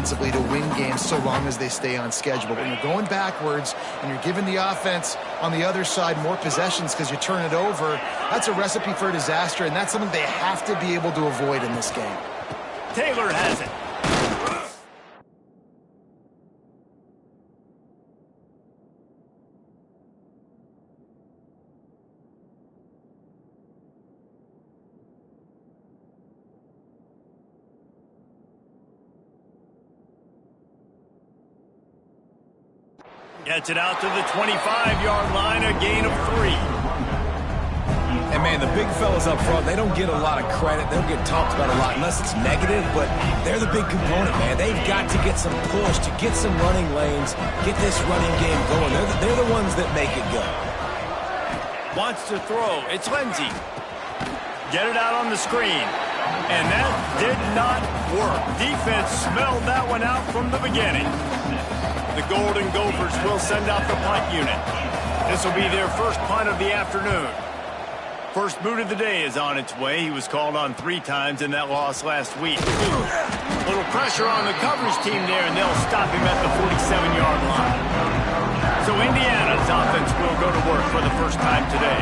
offensively to win games so long as they stay on schedule. But when you're going backwards and you're giving the offense on the other side more possessions because you turn it over, that's a recipe for disaster, and that's something they have to be able to avoid in this game. Taylor has it. Gets it out to the 25-yard line, a gain of 3. And, man, the big fellas up front, they don't get a lot of credit. They don't get talked about a lot unless it's negative, but they're the big component, man. They've got to get some push, to get some running lanes, get this running game going. They're the ones that make it go. Wants to throw. It's Lindsey. Get it out on the screen. And that did not work. Defense smelled that one out from the beginning. The Golden Gophers will send out the punt unit. This will be their first punt of the afternoon. First boot of the day is on its way. He was called on 3 times in that loss last week. Little pressure on the coverage team there, and they'll stop him at the 47-yard line. So Indiana's offense will go to work for the first time today.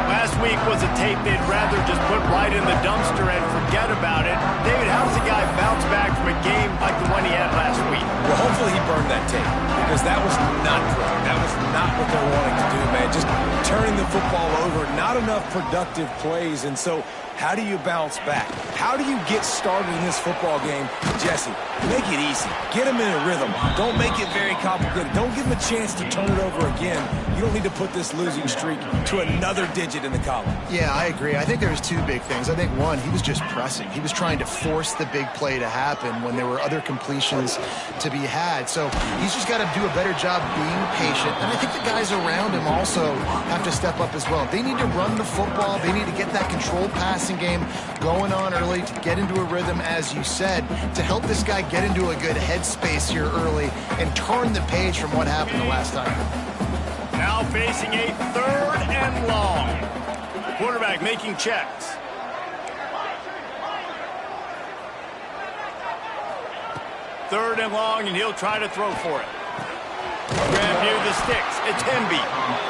Last week was a tape they'd rather just put right in the dumpster and forget about it. David, how does a guy bounce back from a game like the one he had last week? Well, hopefully he burned that tape, because that was not great. That was not what they're wanting to do, man. Just turning the football over, not enough productive plays. And so how do you bounce back? How do you get started in this football game? Jesse, make it easy. Get him in a rhythm. Don't make it very complicated. Don't give him a chance to turn it over again. You don't need to put this losing streak to another digit in the column. Yeah, I agree. I think there's 2 big things. I think, one, he was just pressing. He was trying to force the big play to happen when there were other completions to be had. So he's just got to do a better job being patient. And I think the guys around him also have to step up as well. They need to run the football. They need to get that controlled passing game going on early to get into a rhythm, as you said, to help this guy get into a good headspace here early and turn the page from what happened the last time. Now facing a 3rd and long. Quarterback making checks. Third and long, and he'll try to throw for it. Grab near the sticks. It's Hemby.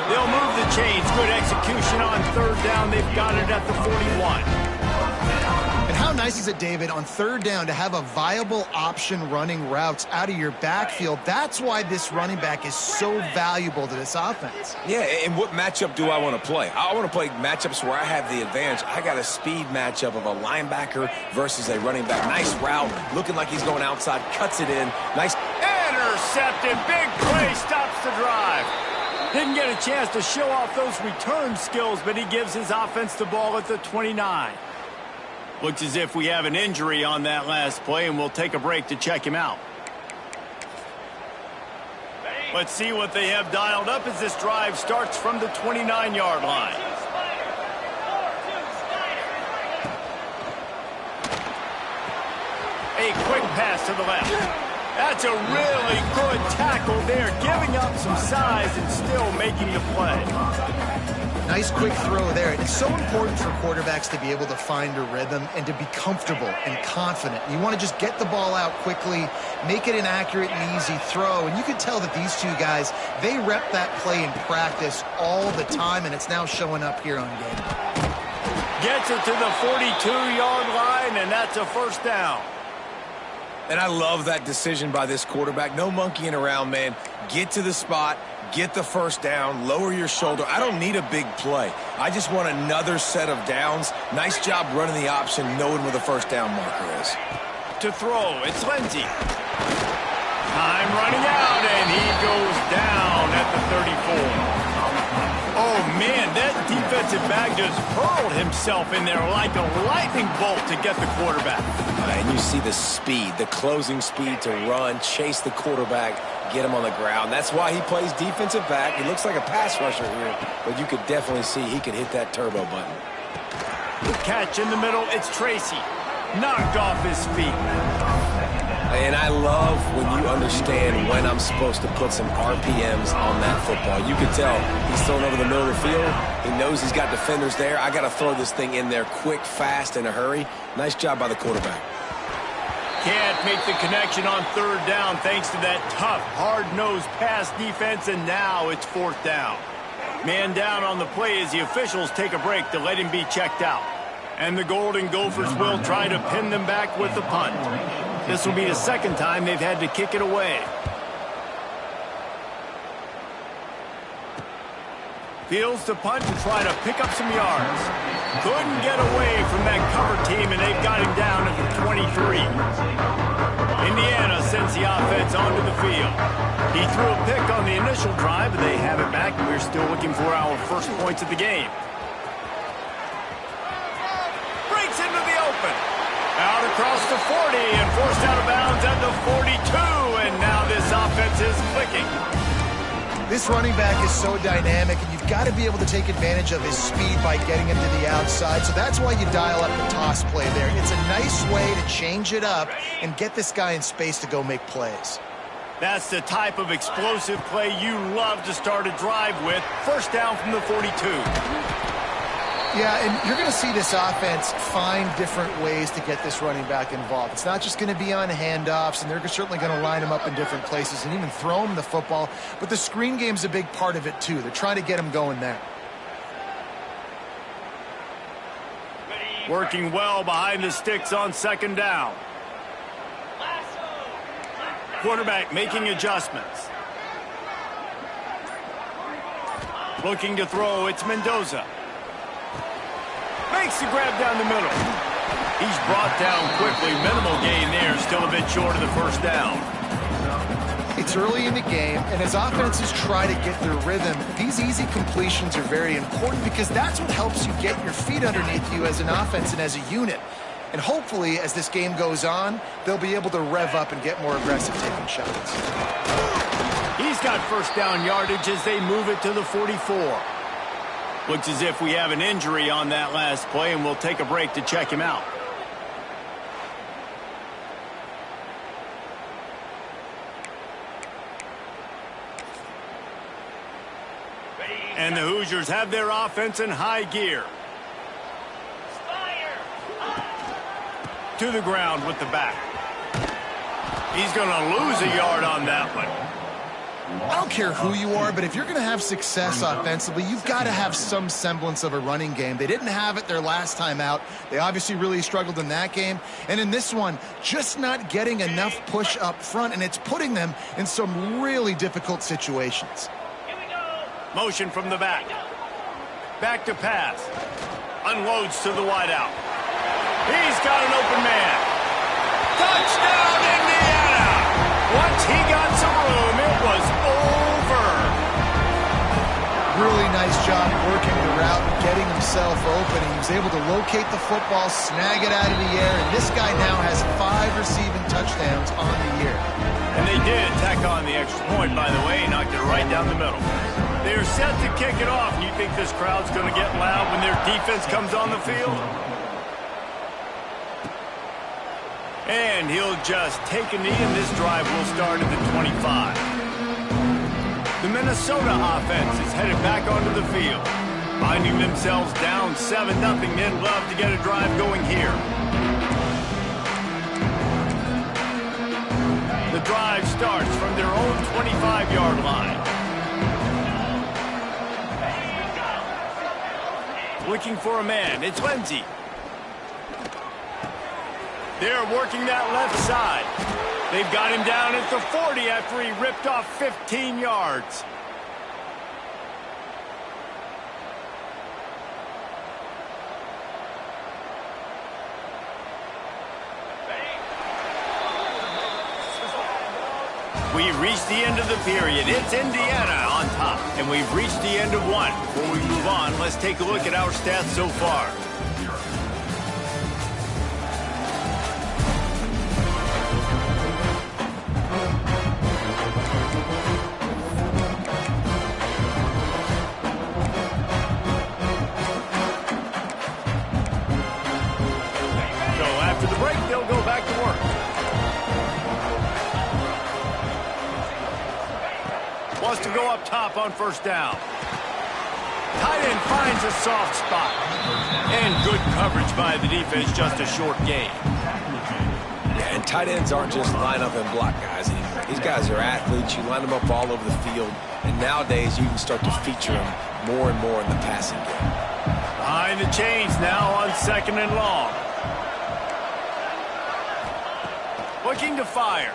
They'll move the chains. Good execution on 3rd down. They've got it at the 41. And how nice is it, David, on 3rd down to have a viable option running routes out of your backfield? That's why this running back is so valuable to this offense. Yeah, and what matchup do I want to play? I want to play matchups where I have the advantage. I got a speed matchup of a linebacker versus a running back. Nice route, looking like he's going outside, cuts it in. Nice. Intercepted. Big play stops the drive. Didn't get a chance to show off those return skills, but he gives his offense the ball at the 29. Looks as if we have an injury on that last play, and we'll take a break to check him out. Let's see what they have dialed up as this drive starts from the 29-yard line. A quick pass to the left. That's a really good tackle there, giving up some size and still making the play. Nice quick throw there. It's so important for quarterbacks to be able to find a rhythm and to be comfortable and confident. You want to just get the ball out quickly, make it an accurate and easy throw. And you can tell that these 2 guys, they rep that play in practice all the time, and it's now showing up here on game. Gets it to the 42-yard line, and that's a 1st down. And I love that decision by this quarterback. No monkeying around, man. Get to the spot, get the 1st down, lower your shoulder. I don't need a big play. I just want another set of downs. Nice job running the option, knowing where the 1st down marker is. To throw, it's Lindsey. Time running out, and he goes down at the 34. Oh, man, that defensive back just hurled himself in there like a lightning bolt to get the quarterback. And you see the speed, the closing speed to run, chase the quarterback, get him on the ground. That's why he plays defensive back. He looks like a pass rusher here, but you could definitely see he could hit that turbo button. The catch in the middle, it's Tracy. Knocked off his feet. And I love when you understand when I'm supposed to put some RPMs on that football. You can tell he's throwing over the middle of the field. He knows he's got defenders there. I got to throw this thing in there quick, fast, in a hurry. Nice job by the quarterback. can't make the connection on third down thanks to that tough, hard-nosed pass defense, and now it's fourth down. Man down on the play as the officials take a break to let him be checked out. And the Golden Gophers will try to pin them back with the punt. This will be the second time they've had to kick it away. Fields to punt to try to pick up some yards. Couldn't get away from that cover team, and they've got him down at the 23. Indiana sends the offense onto the field. He threw a pick on the initial drive, but they have it back. We're still looking for our first points of the game. Breaks into the open. Out across the 40 and forced out of bounds at the 42, and now this offense is clicking. This running back is so dynamic, and you've got to be able to take advantage of his speed by getting him to the outside. So that's why you dial up the toss play there. It's a nice way to change it up and get this guy in space to go make plays. That's the type of explosive play you love to start a drive with. First down from the 42. Yeah, and you're going to see this offense find different ways to get this running back involved. It's not just going to be on handoffs, and they're certainly going to line him up in different places and even throw him the football. But the screen game's a big part of it, too. They're trying to get him going there. Working well behind the sticks on second down. Quarterback making adjustments. Looking to throw, it's Mendoza. Makes the grab down the middle. He's brought down quickly. Minimal gain there. Still a bit short of the first down. It's early in the game, and as offenses try to get their rhythm, these easy completions are very important because that's what helps you get your feet underneath you as an offense and as a unit. And hopefully, as this game goes on, they'll be able to rev up and get more aggressive taking shots. He's got first down yardage as they move it to the 44. Looks as if we have an injury on that last play, and we'll take a break to check him out. And the Hoosiers have their offense in high gear. To the ground with the back. He's going to lose a yard on that one. I don't care who you are, but if you're going to have success offensively, you've got to have some semblance of a running game. They didn't have it their last time out. They obviously really struggled in that game. And in this one, just not getting enough push up front, and it's putting them in some really difficult situations. Motion from the back. Back to pass. Unloads to the wideout. He's got an open man. Touchdown, Indiana! Once he got some room, it was over. Really nice job working the route and getting himself open. He was able to locate the football, snag it out of the air, and this guy now has 5 receiving touchdowns on the year. And they did tack on the extra point, by the way, knocked it right down the middle. They're set to kick it off. You think this crowd's going to get loud when their defense comes on the field? And he'll just take a knee, and this drive will start at the 25. The Minnesota offense is headed back onto the field. Finding themselves down 7-0, they'd love to get a drive going here. The drive starts from their own 25-yard line. Looking for a man. It's Lindsey. They're working that left side. They've got him down at the 40 after he ripped off 15 yards. We've reached the end of the period. It's Indiana on top, and we've reached the end of one. Before we move on, let's take a look at our stats so far. So after the break, they'll go back to work. Wants to go up top on first down. Tight end finds a soft spot. And good coverage by the defense, just a short gain. And And tight ends aren't just line up and block guys anymore. These guys are athletes. You line them up all over the field. And nowadays, you can start to feature them more and more in the passing game. Behind the chains now on 2nd and long. Looking to fire.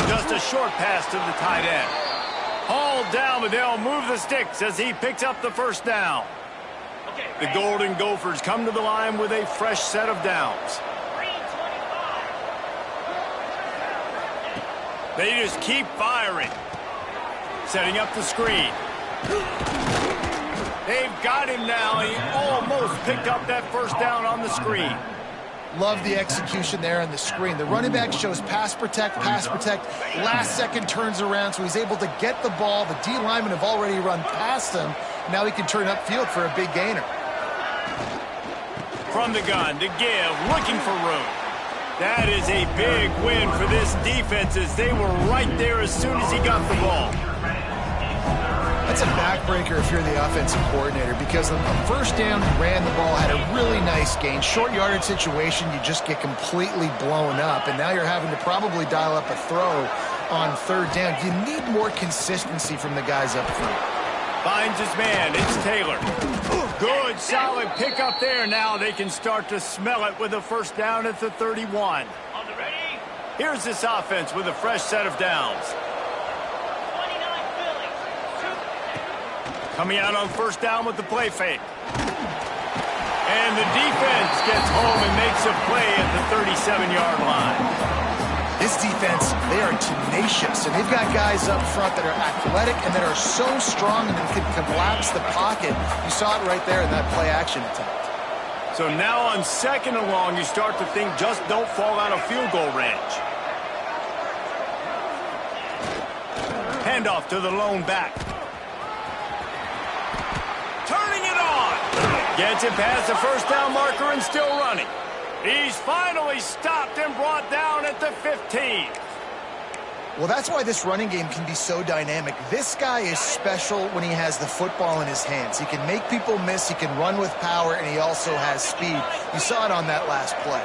Just a short pass to the tight end. Hauled down, but they'll move the sticks as he picks up the first down. The Golden Gophers come to the line with a fresh set of downs. They just keep firing. Setting up the screen. They've got him now. He almost picked up that first down on the screen. Love the execution there on the screen. The running back shows pass protect, last second turns around, so he's able to get the ball. The D linemen have already run past him. Now he can turn upfield for a big gainer. From the gun to give, looking for room. That is a big win for this defense as they were right there as soon as he got the ball. That's a backbreaker if you're the offensive coordinator, because on first down, he ran the ball, had a really nice gain. Short yardage situation, you just get completely blown up, and now you're having to probably dial up a throw on 3rd down. You need more consistency from the guys up front. Finds his man. It's Taylor. Good, solid pickup there. Now they can start to smell it with a first down at the 31. Here's this offense with a fresh set of downs. Coming out on first down with the play fake. And the defense gets home and makes a play at the 37-yard line. This defense, they are tenacious, and they've got guys up front that are athletic and that are so strong and can collapse the pocket. You saw it right there in that play-action attempt. So now on 2nd and long, you start to think just don't fall out of field goal range. Handoff to the lone back. Turning it on. Gets it past the first down marker and still running. He's finally stopped and brought down at the 15. Well, that's why this running game can be so dynamic. This guy is special when he has the football in his hands. He can make people miss, he can run with power, and he also has speed. You saw it on that last play.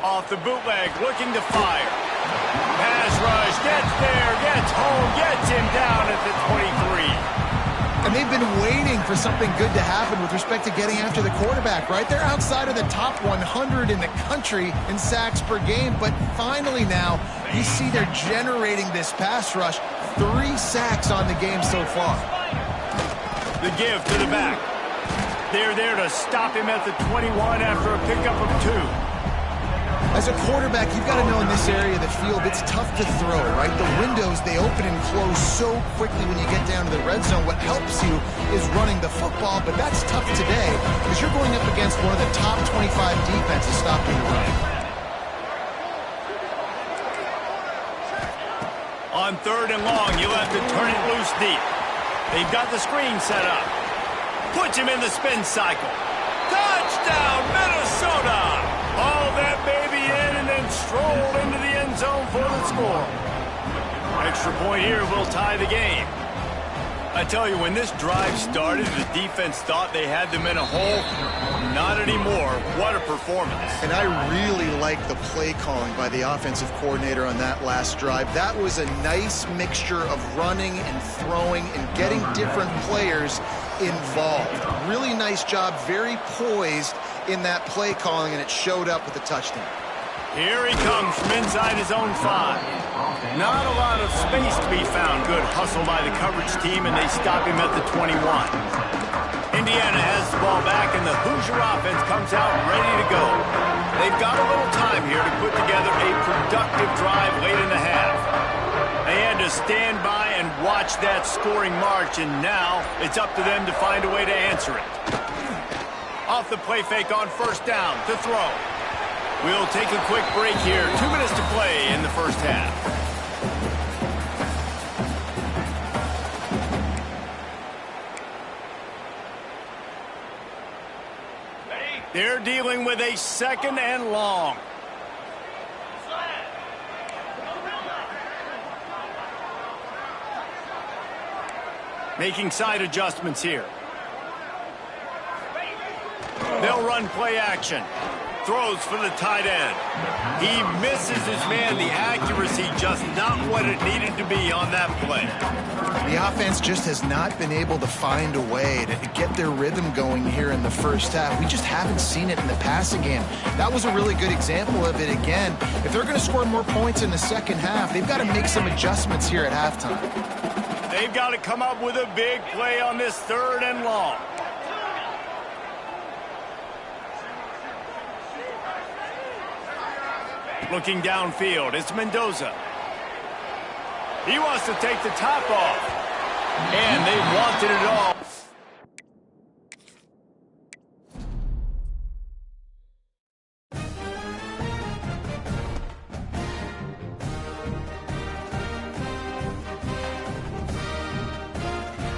Off the bootleg, looking to fire. Pass rush, gets there, gets home, gets him down at the 23. And they've been waiting for something good to happen with respect to getting after the quarterback, right? They're outside of the top 100 in the country in sacks per game, but finally now you see they're generating this pass rush. 3 sacks on the game so far. The give to the back. They're there to stop him at the 21 after a pickup of 2. As a quarterback, you've got to know in this area of the field, it's tough to throw, right? The windows, they open and close so quickly when you get down to the red zone. What helps you is running the football, but that's tough today because you're going up against one of the top 25 defenses stopping the run. On 3rd and long, you'll have to turn it loose deep. They've got the screen set up. Puts him in the spin cycle. Touchdown, Minnesota! Haul that baby in and then stroll into the end zone for the score. Extra point here will tie the game. I tell you, when this drive started, the defense thought they had them in a hole. Not anymore. What a performance. And I really like the play calling by the offensive coordinator on that last drive. That was a nice mixture of running and throwing and getting different players involved. Really nice job, very poised in that play calling, and it showed up with a touchdown. Here he comes from inside his own 5. Not a lot of space to be found. Good hustle by the coverage team, and they stop him at the 21. Indiana has the ball back, and the Hoosier offense comes out ready to go. They've got a little time here to put together a productive drive late in the half. They had to stand by and watch that scoring march, and now it's up to them to find a way to answer it. Off the play fake on first down to throw. We'll take a quick break here. 2 minutes to play in the first half. They're dealing with a 2nd and long. Making side adjustments here. They'll run play action. throws for the tight end. He misses his man. The accuracy just not what it needed to be on that play. The offense just has not been able to find a way to get their rhythm going here in the first half. We just haven't seen it in the passing game. That was a really good example of it again. If they're going to score more points in the second half, they've got to make some adjustments here at halftime. They've got to come up with a big play on this 3rd and long. Looking downfield, it's Mendoza. He wants to take the top off. And they wanted it all.